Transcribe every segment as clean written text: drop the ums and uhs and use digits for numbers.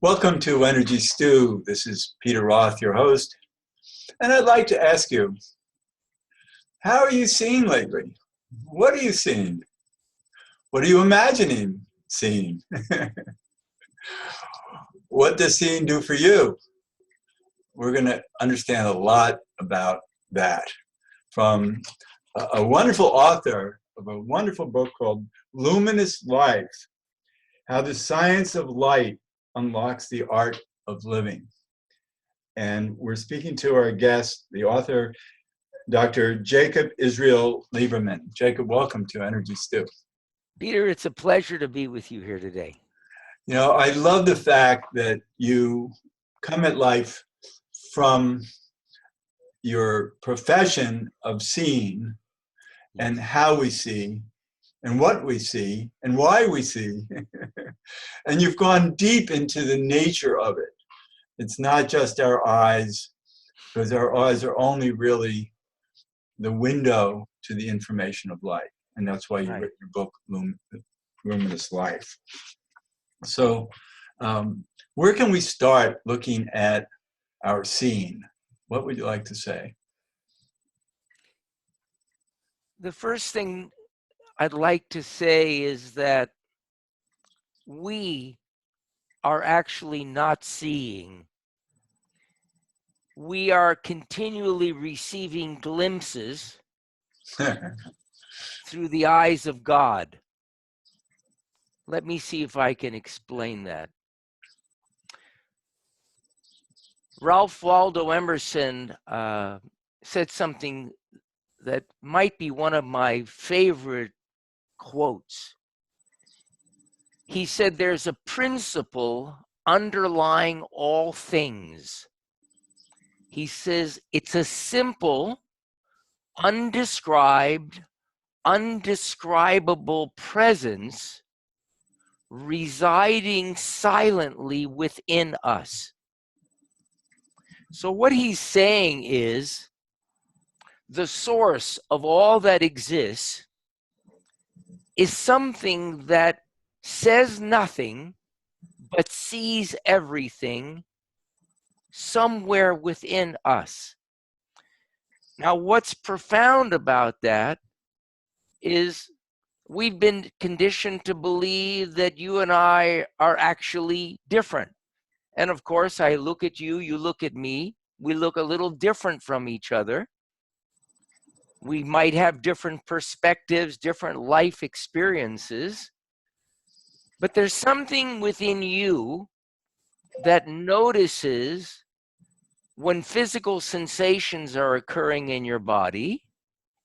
Welcome to Energy Stew. This is Peter Roth, your host. And I'd like to ask you, how are you seeing lately? What are you seeing? What are you imagining seeing? What does seeing do for you? We're going to understand a lot about that from a wonderful author of a wonderful book called Luminous Life, How the Science of Light Unlocks the Art of Living. And we're speaking to our guest, the author, Dr. Jacob Israel Liberman. Jacob, welcome to Energy Stew. Peter, it's a pleasure to be with you here today. You know, I love the fact that you come at life from your profession of seeing and how we see and what we see and why we see. And you've gone deep into the nature of it. It's not just our eyes, because our eyes are only really the window to the information of light. And that's why you wrote your book, Luminous Life. So where can we start looking at our seeing? What would you like to say? The first thing I'd like to say is that we are actually not seeing. We are continually receiving glimpses through the eyes of God. Let me see if I can explain that. Ralph Waldo Emerson said something that might be one of my favorite quotes. He said, "There's a principle underlying all things." He says, "It's a simple, undescribed, undescribable presence residing silently within us." So what he's saying is, the source of all that exists is something that says nothing but sees everything somewhere within us. Now, what's profound about that is we've been conditioned to believe that you and I are actually different. And of course, I look at you, you look at me, we look a little different from each other. We might have different perspectives, different life experiences, but there's something within you that notices when physical sensations are occurring in your body,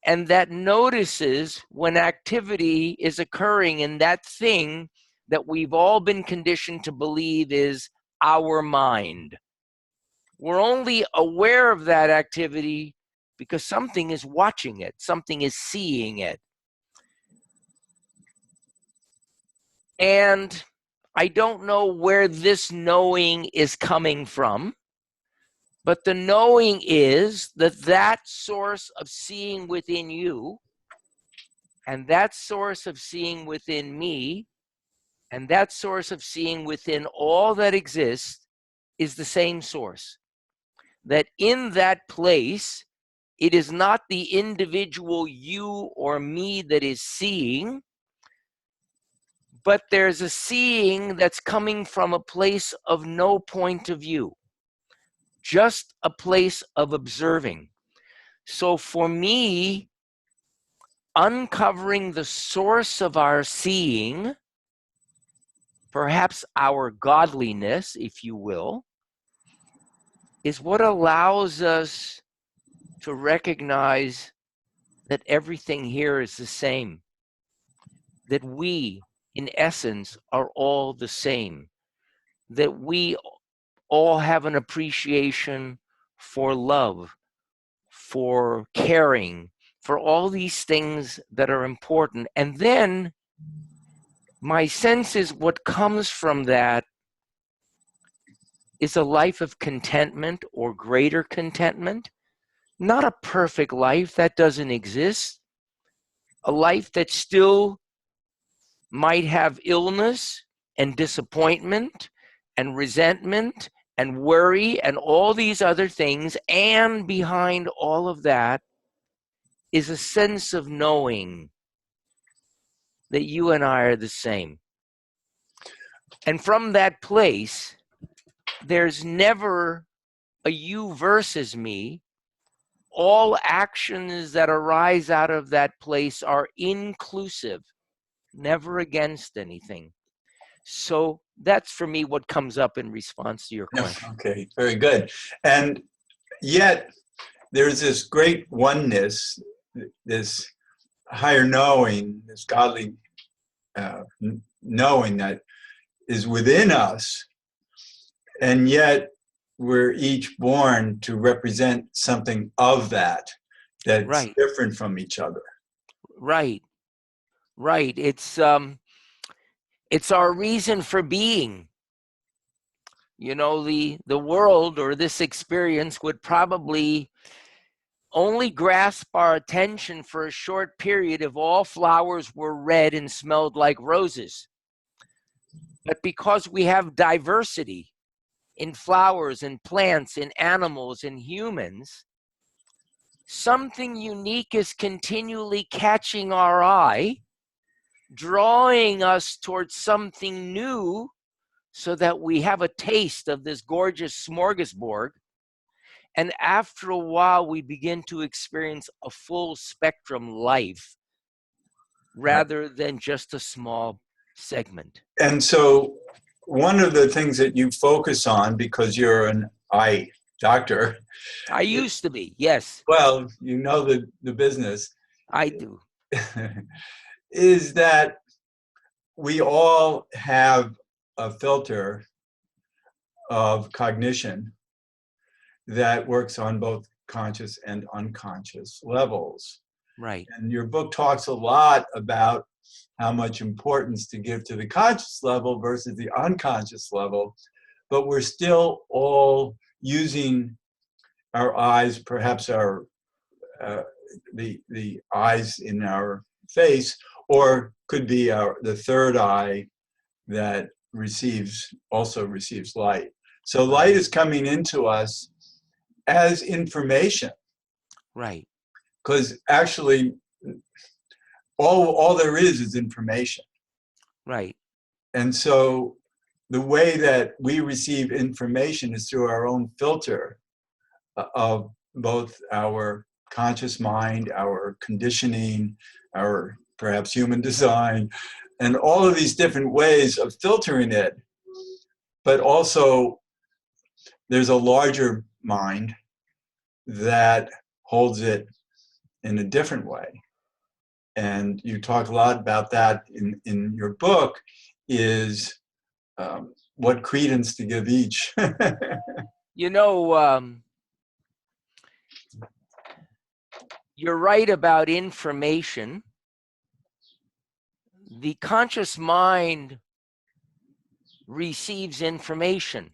and that notices when activity is occurring in that thing that we've all been conditioned to believe is our mind. We're only aware of that activity because something is watching it, something is seeing it. And I don't know where this knowing is coming from, but the knowing is that that source of seeing within you, and that source of seeing within me, and that source of seeing within all that exists is the same source. That in that place, it is not the individual you or me that is seeing, but there's a seeing that's coming from a place of no point of view, just a place of observing. So for me, uncovering the source of our seeing, perhaps our godliness, if you will, is what allows us to recognize that everything here is the same, that we, in essence, are all the same, that we all have an appreciation for love, for caring, for all these things that are important. And then my sense is what comes from that is a life of contentment or greater contentment. Not a perfect life, that doesn't exist. A life that still might have illness and disappointment and resentment and worry and all these other things. And behind all of that is a sense of knowing that you and I are the same. And from that place, there's never a you versus me. All actions that arise out of that place are inclusive, never against anything. So that's for me what comes up in response to your question. Okay, very good. And yet there's this great oneness, this higher knowing, this godly knowing that is within us, and yet we're each born to represent something of that that's Right. different from each other. Right. It's our reason for being. You know, the world or this experience would probably only grasp our attention for a short period if all flowers were red and smelled like roses. But because we have diversity in flowers and plants, in animals and humans, something unique is continually catching our eye, drawing us towards something new so that we have a taste of this gorgeous smorgasbord. And after a while, we begin to experience a full spectrum life rather than just a small segment. And so one of the things that you focus on, because you're an eye doctor. I used to be, yes. Well, you know the business. I do. Is that we all have a filter of cognition that works on both conscious and unconscious levels. Right. And your book talks a lot about how much importance to give to the conscious level versus the unconscious level, but we're still all using our eyes, perhaps our the eyes in our face, or could be the third eye that also receives light. So light is coming into us as information. Right. Because actually, all there is information. Right. And so the way that we receive information is through our own filter of both our conscious mind, our conditioning, our perhaps human design, and all of these different ways of filtering it. But also, there's a larger mind that holds it in a different way. And you talk a lot about that in your book, is what credence to give each. You know, you're right about information. The conscious mind receives information.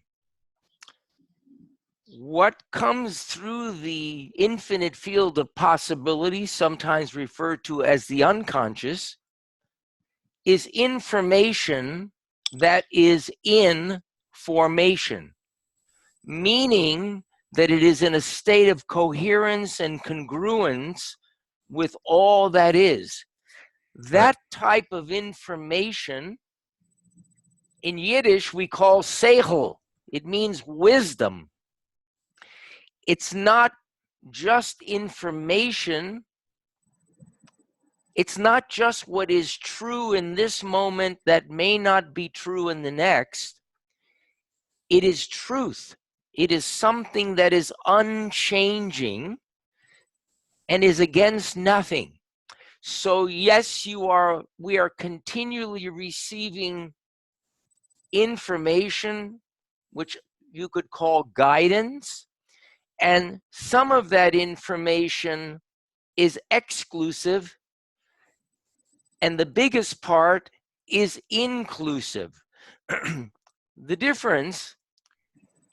What comes through the infinite field of possibilities, sometimes referred to as the unconscious, is information that is in formation, meaning that it is in a state of coherence and congruence with all that is. That type of information, in Yiddish, we call seichel. It means wisdom. It's not just information. It's not just what is true in this moment that may not be true in the next. It is truth. It is something that is unchanging and is against nothing. So yes, we are continually receiving information, which you could call guidance. And some of that information is exclusive, and the biggest part is inclusive. The difference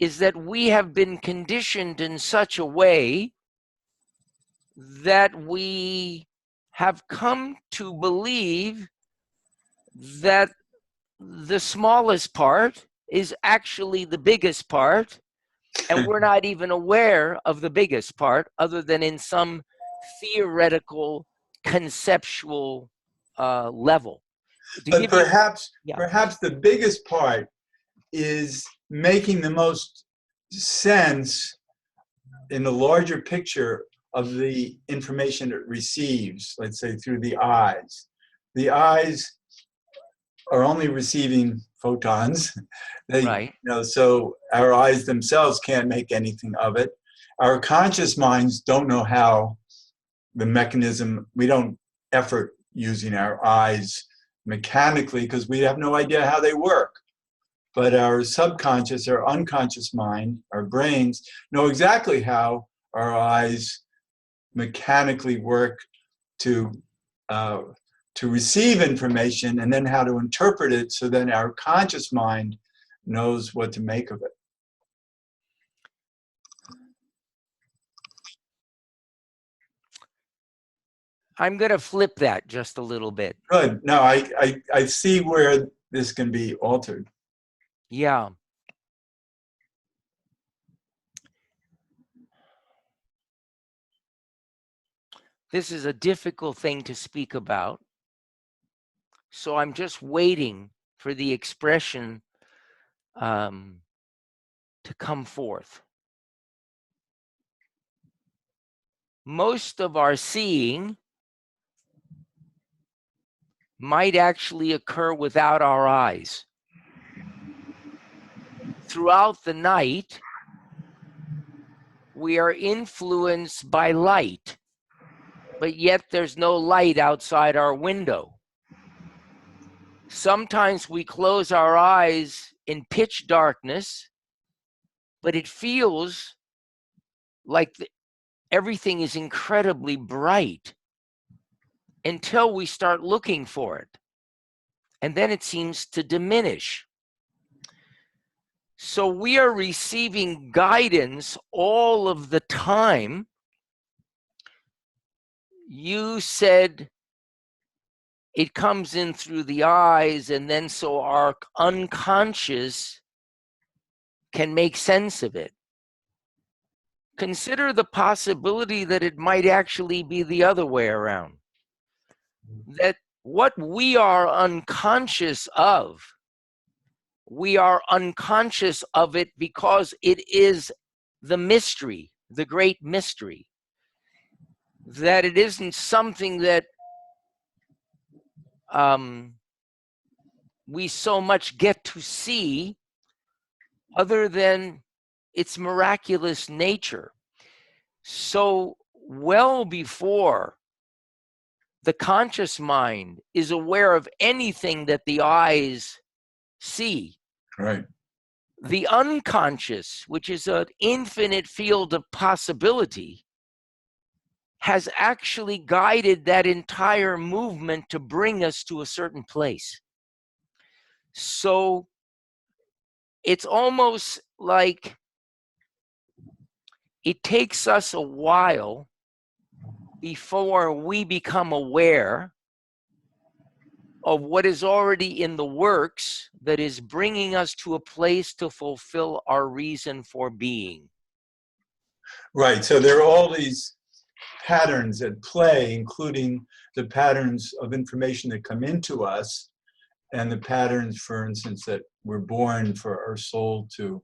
is that we have been conditioned in such a way that we have come to believe that the smallest part is actually the biggest part, and we're not even aware of the biggest part other than in some theoretical, conceptual level. To But give you, perhaps the biggest part is making the most sense in the larger picture of the information it receives, let's say through the eyes. The eyes are only receiving photons. Right. So our eyes themselves can't make anything of it. Our conscious minds don't know how the mechanism, we don't effort using our eyes mechanically because we have no idea how they work. But our subconscious, our unconscious mind, our brains know exactly how our eyes mechanically work to receive information and then how to interpret it so then our conscious mind knows what to make of it. I'm going to flip that just a little bit. Good. No, I see where this can be altered. Yeah. This is a difficult thing to speak about. So I'm just waiting for the expression to come forth. Most of our seeing might actually occur without our eyes. Throughout the night, we are influenced by light, but yet there's no light outside our window. Sometimes we close our eyes in pitch darkness, but it feels like everything is incredibly bright until we start looking for it. And then it seems to diminish. So we are receiving guidance all of the time. You said it comes in through the eyes, and then so our unconscious can make sense of it. Consider the possibility that it might actually be the other way around. That what we are unconscious of, we are unconscious of it because it is the mystery, the great mystery. That it isn't something that we so much get to see other than its miraculous nature. So well before the conscious mind is aware of anything that the eyes see, Right. the unconscious, which is an infinite field of possibility, has actually guided that entire movement to bring us to a certain place. So it's almost like it takes us a while before we become aware of what is already in the works that is bringing us to a place to fulfill our reason for being. Right. So there are all these patterns at play, including the patterns of information that come into us and the patterns, for instance, that we're born for our soul to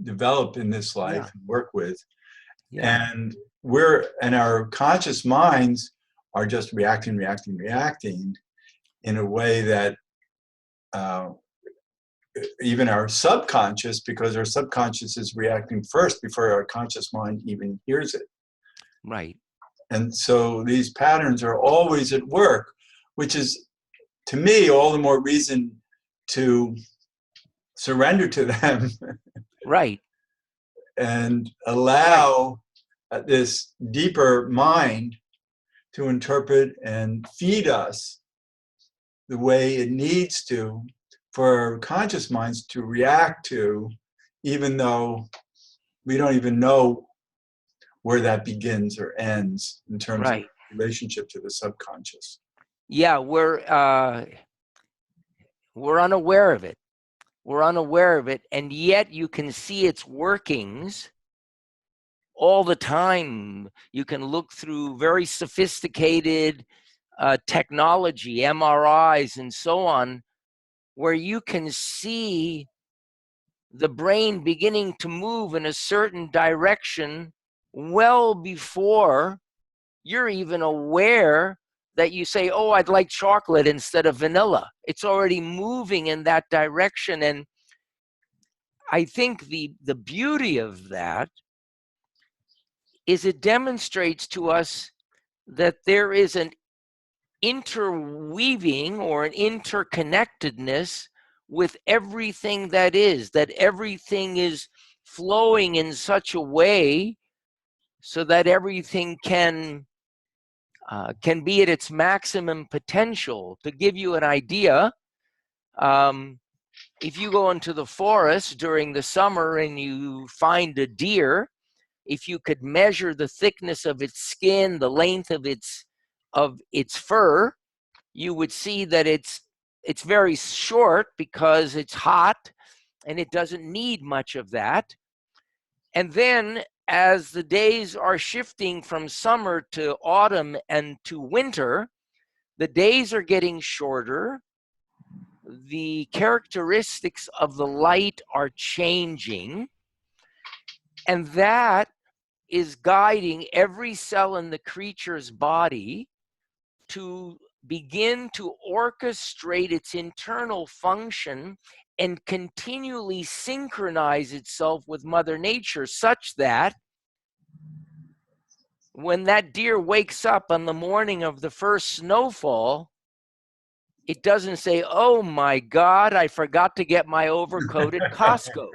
develop in this life and work with. And our conscious minds are just reacting in a way that even our subconscious, because our subconscious is reacting first before our conscious mind even hears it. Right. And so these patterns are always at work, which is, to me, all the more reason to surrender to them. Right. And allow this deeper mind to interpret and feed us the way it needs to for our conscious minds to react to, even though we don't even know where that begins or ends in terms of relationship to the subconscious. Yeah, we're unaware of it. We're unaware of it, and yet you can see its workings all the time. You can look through very sophisticated technology, MRIs and so on, where you can see the brain beginning to move in a certain direction well before you're even aware that you say, oh, I'd like chocolate instead of vanilla. It's already moving in that direction. And I think the beauty of that is it demonstrates to us that there is an interweaving or an interconnectedness with everything that everything is flowing in such a way so that everything can be at its maximum potential. To give you an idea, if you go into the forest during the summer and you find a deer, if you could measure the thickness of its skin, the length of its fur, you would see that it's very short because it's hot and it doesn't need much of that. And then as the days are shifting from summer to autumn and to winter, the days are getting shorter. The characteristics of the light are changing, and that is guiding every cell in the creature's body to begin to orchestrate its internal function and continually synchronize itself with Mother Nature, such that when that deer wakes up on the morning of the first snowfall, it doesn't say, oh my God, I forgot to get my overcoat at Costco.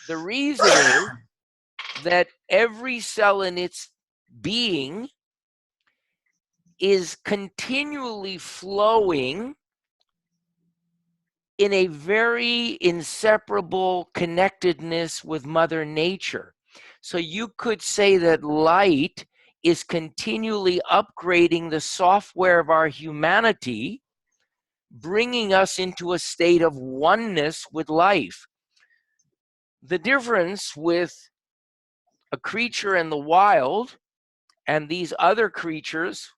The reason is that every cell in its being is continually flowing in a very inseparable connectedness with Mother Nature. So you could say that light is continually upgrading the software of our humanity, bringing us into a state of oneness with life. The difference with a creature in the wild and these other creatures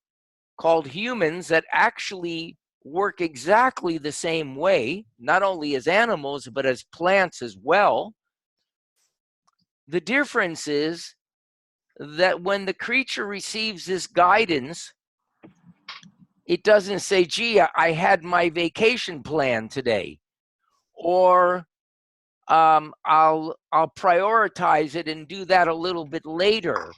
called humans that actually work exactly the same way, not only as animals, but as plants as well. The difference is that when the creature receives this guidance, it doesn't say, gee, I had my vacation plan today, or I'll prioritize it and do that a little bit later,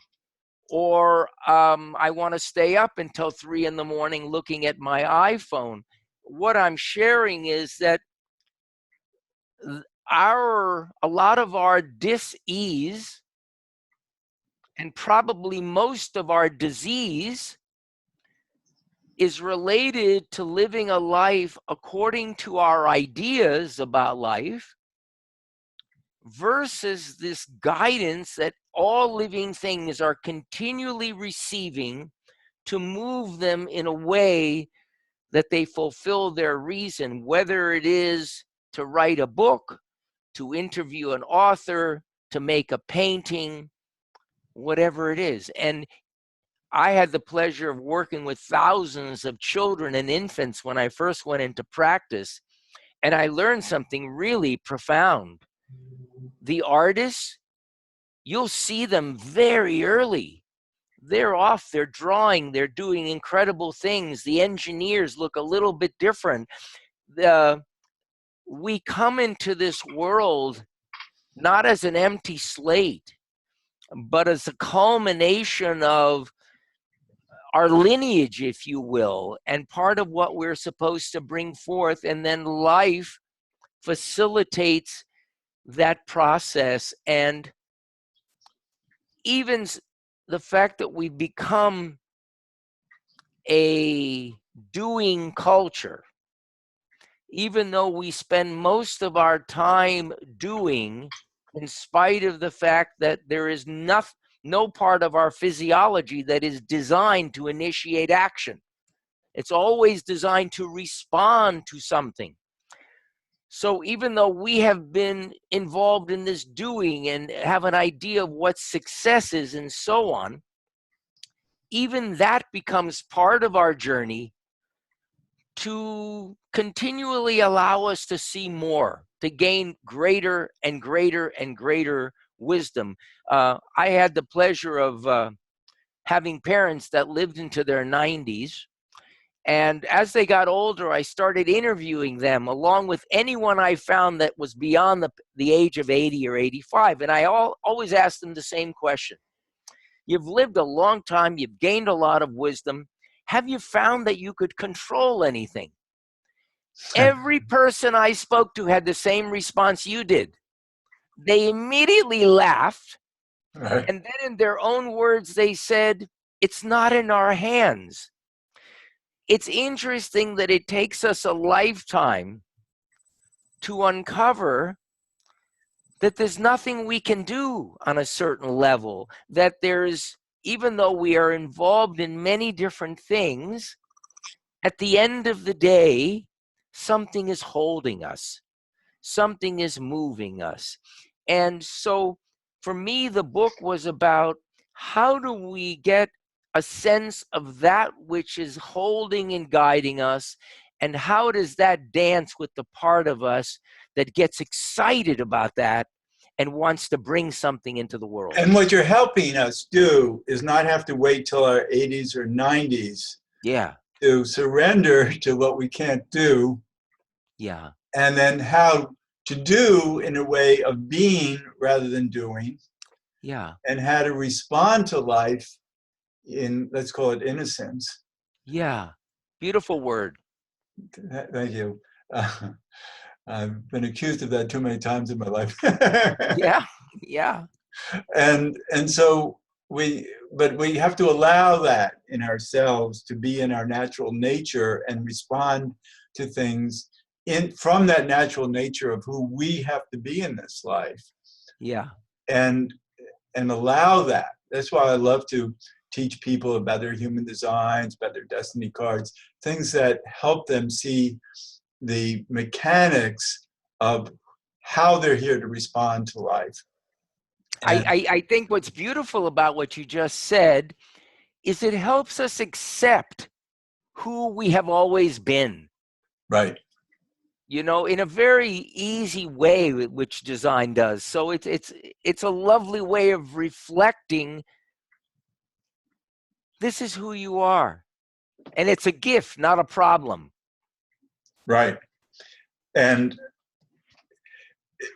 or I want to stay up until 3 in the morning looking at my iPhone. What I'm sharing is that a lot of our dis-ease and probably most of our disease is related to living a life according to our ideas about life versus this guidance that all living things are continually receiving to move them in a way that they fulfill their reason, whether it is to write a book, to interview an author, to make a painting, whatever it is. And I had the pleasure of working with thousands of children and infants when I first went into practice, and I learned something really profound. The artists, you'll see them very early. They're off, they're drawing, they're doing incredible things. The engineers look a little bit different. We come into this world not as an empty slate, but as a culmination of our lineage, if you will, and part of what we're supposed to bring forth. And then life facilitates that process. And even the fact that we become a doing culture, even though we spend most of our time doing, in spite of the fact that there is no part of our physiology that is designed to initiate action. It's always designed to respond to something. So even though we have been involved in this doing and have an idea of what success is and so on, even that becomes part of our journey to continually allow us to see more, to gain greater and greater and greater wisdom. I had the pleasure of having parents that lived into their 90s. And as they got older, I started interviewing them along with anyone I found that was beyond the age of 80 or 85. And I always asked them the same question. You've lived a long time. You've gained a lot of wisdom. Have you found that you could control anything? Every person I spoke to had the same response you did. They immediately laughed. Right. And then in their own words, they said, it's not in our hands. It's interesting that it takes us a lifetime to uncover that there's nothing we can do on a certain level, that there's, even though we are involved in many different things, at the end of the day, something is holding us, something is moving us. And so for me, the book was about how do we get a sense of that which is holding and guiding us, and how does that dance with the part of us that gets excited about that and wants to bring something into the world. And what you're helping us do is not have to wait till our 80s or 90s Yeah, to surrender to what we can't do, yeah, and then how to do in a way of being rather than doing, yeah, and how to respond to life in, let's call it, innocence. yeah. Beautiful word. Thank you. I've been accused of that too many times in my life. Yeah, yeah, And so but we have to allow that in ourselves to be in our natural nature and respond to things from that natural nature of who we have to be in this life, yeah, and allow that. That's why I love to teach people about their human designs, about their destiny cards, things that help them see the mechanics of how they're here to respond to life. And I think what's beautiful about what you just said is it helps us accept who we have always been, right, you know, in a very easy way, which design does. So it's a lovely way of reflecting, this is who you are. And it's a gift, not a problem. right. And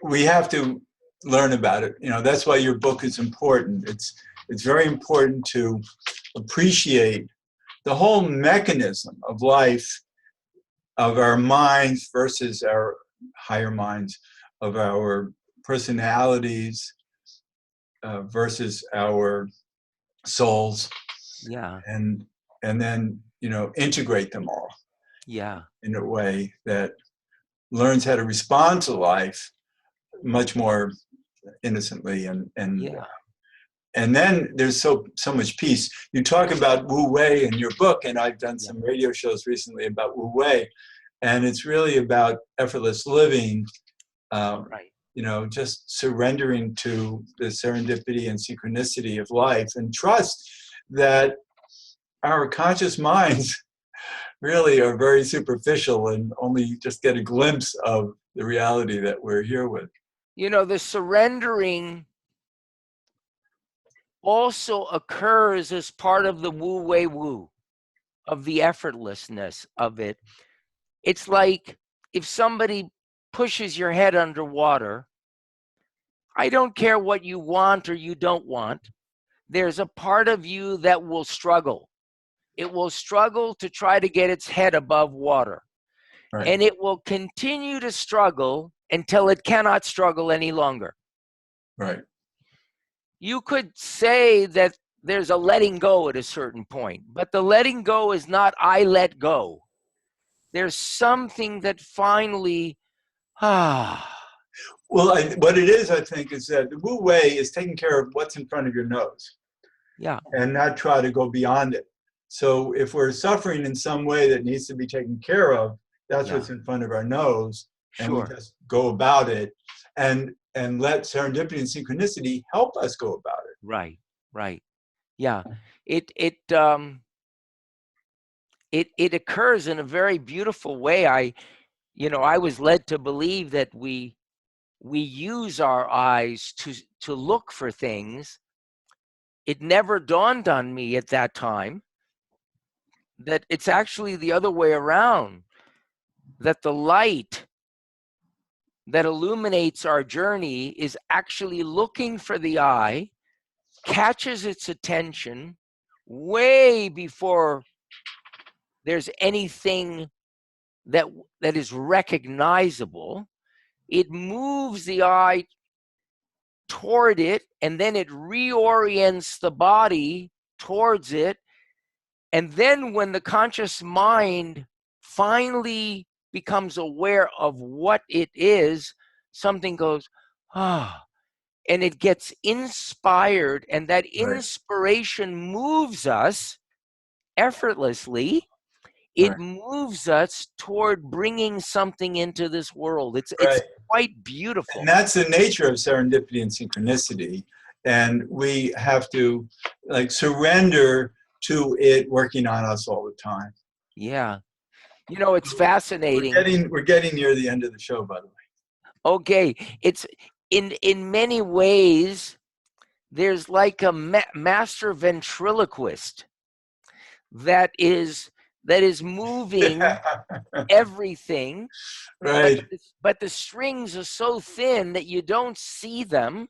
we have to learn about it. You know, that's why your book is important. It's very important to appreciate the whole mechanism of life, of our minds versus our higher minds, of our personalities versus our souls, Yeah, and then, you know, integrate them all yeah, in a way that learns how to respond to life much more innocently, yeah, and then there's so much peace. You talk about Wu Wei in your book, and I've done yeah. some radio shows recently about Wu Wei, and it's really about effortless living. Right. You know, just surrendering to the serendipity and synchronicity of life, and trust that our conscious minds really are very superficial and only just get a glimpse of the reality that we're here with. You know, the surrendering also occurs as part of the Wu Wei Wu, of the effortlessness of it. It's like if somebody pushes your head underwater, I don't care what you want or you don't want, there's a part of you that will struggle. It will struggle to try to get its head above water. Right, And it will continue to struggle until it cannot struggle any longer. right, You could say that there's a letting go at a certain point, but the letting go is not I let go. There's something that finally, Well, what it is, I think, is that the Wu Wei is taking care of what's in front of your nose yeah, and not try to go beyond it. So if we're suffering in some way that needs to be taken care of, that's yeah, what's in front of our nose. and we Sure. just go about it, and let serendipity and synchronicity help us go about it. Right. Right. Yeah. It occurs in a very beautiful way. I was led to believe that we use our eyes to look for things. It never dawned on me at that time that it's actually the other way around, that the light that illuminates our journey is actually looking for the eye, catches its attention way before there's anything that is recognizable. It moves the eye toward it, and then it reorients the body towards it. And then when the conscious mind finally becomes aware of what it is, something goes, ah, and it gets inspired, and that Right. inspiration moves us effortlessly. It Right. moves us toward bringing something into this world. It's Right. quite beautiful. And that's the nature of serendipity and synchronicity. And we have to like surrender to it working on us all the time. Yeah. It's fascinating. We're getting near the end of the show, by the way. Okay. It's in many ways, there's like a master ventriloquist that is moving everything, Right. but the strings are so thin that you don't see them.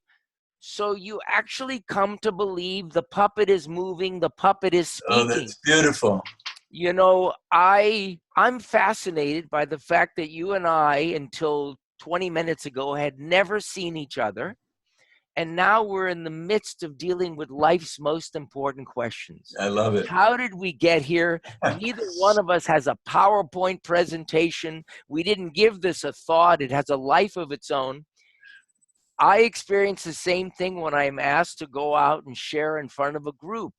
So you actually come to believe the puppet is moving, the puppet is Oh, speaking. that's beautiful. I'm fascinated by the fact that you and I, until 20 minutes ago, had never seen each other. And now we're in the midst of dealing with life's most important questions. I love it. How did we get here? Neither one of us has a PowerPoint presentation. We didn't give this a thought. It has a life of its own. I experience the same thing when I'm asked to go out and share in front of a group.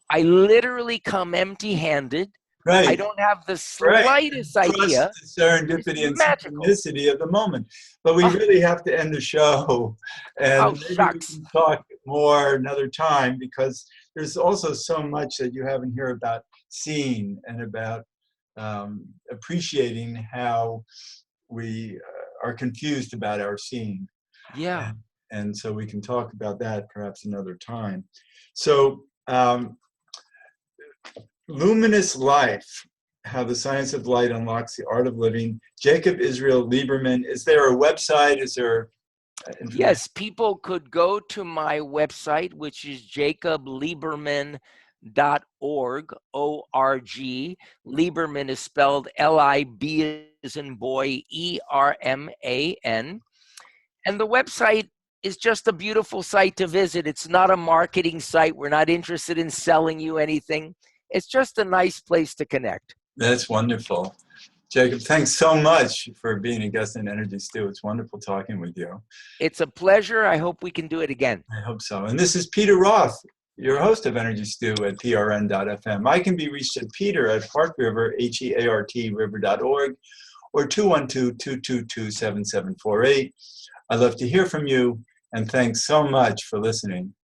I literally come empty-handed. Right. I don't have the Right. slightest Trust idea. the serendipity and magical. synchronicity of the moment. But we really have to end the show. And maybe we shucks. can talk more another time, because there's also so much that you haven't heard about seeing and about appreciating how we are confused about our seeing. Yeah. And so we can talk about that perhaps another time. So Luminous Life, How the Science of Light Unlocks the Art of Living. Jacob Israel Liberman. Is there a website? Is there information? Yes, people could go to my website, which is jacobliberman.org, O-R-G. Liberman is spelled L-I-B as in boy, E-R-M-A-N. And the website is just a beautiful site to visit. It's not a marketing site. We're not interested in selling you anything. It's just a nice place to connect. That's wonderful. Jacob, thanks so much for being a guest in Energy Stew. It's wonderful talking with you. It's a pleasure. I hope we can do it again. I hope so. And this is Peter Roth, your host of Energy Stew at prn.fm. I can be reached at Peter at Park River, Heart river.org, or 212-222-7748. I'd love to hear from you, and thanks so much for listening.